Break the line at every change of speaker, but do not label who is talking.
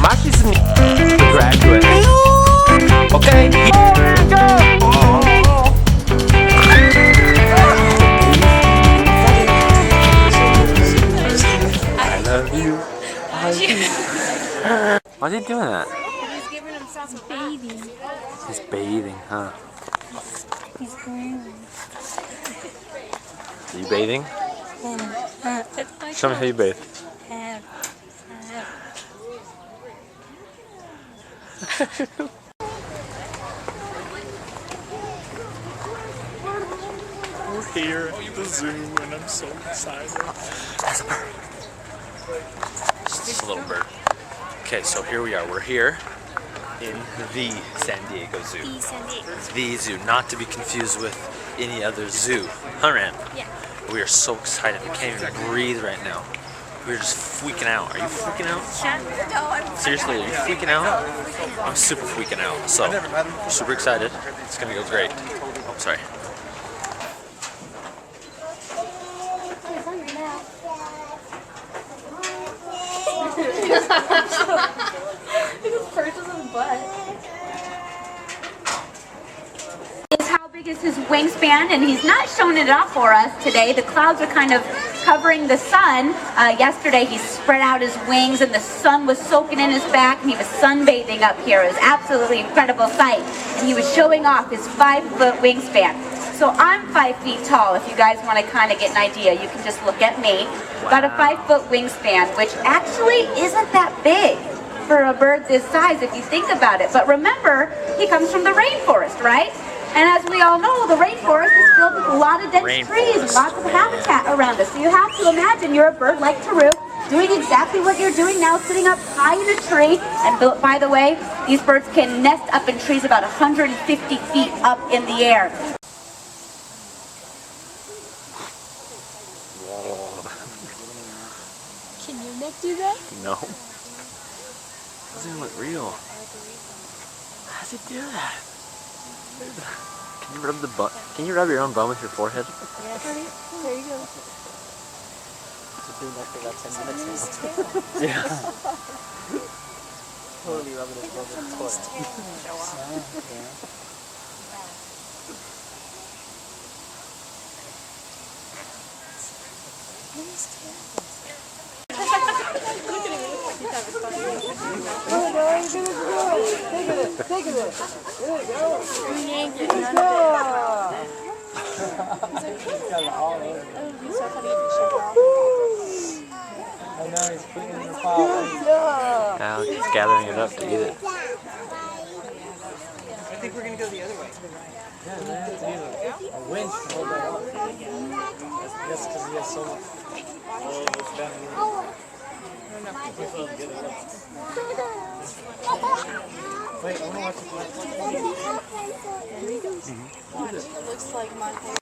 맛있습니다. Graduate. Okay. I love you. Why's he doing that?
He's giving himself a bathing.
He's bathing, huh?
He's grooming.
Are you bathing? Show me how you bathe.
We're here at the zoo and I'm so excited.
That's a bird. Just a little bird. Okay, so here we are. We're here in the San Diego Zoo.
The San Diego.
The zoo, not to be confused with any other zoo. Huh, Ram?
Yeah.
We are so excited. We can't even breathe right now. We're just freaking out. Are you freaking out? Seriously, are you freaking out? I'm super freaking out. So, we're super excited. It's gonna go great. Oh, sorry.
How big is his wingspan? And he's not showing it off for us today. The clouds are kind of covering the sun. Yesterday he spread out his wings and the sun was soaking in his back and he was sunbathing up here. It was absolutely incredible sight. And he was showing off his 5-foot wingspan. So I'm 5 feet tall. If you guys want to kind of get an idea, you can just look at me. Got a 5-foot wingspan, which actually isn't that big for a bird this size if you think about it. But remember, he comes from the rainforest, right? And as we all know, the rainforest is filled with a lot of dense trees and lots of habitat around us. So you have to imagine you're a bird like Taru doing exactly what you're doing now, sitting up high in a tree. And by the way, these birds can nest up in trees about 150 feet up in the air.
Can your neck do that?
No. Doesn't even look real. How does it do that? Can you rub the butt? Can you rub your own bum with your forehead?
Yeah, honey. There you go.
Just doing that for about 10 minutes now.
Yeah.
Totally rubbing his bum with his toy.
Now he's gathering it up to eat it.
I think we're gonna go the other way. Yeah, we have to use a winch to hold that up. That's because he has so much. Wait, I want to watch it.
It looks like my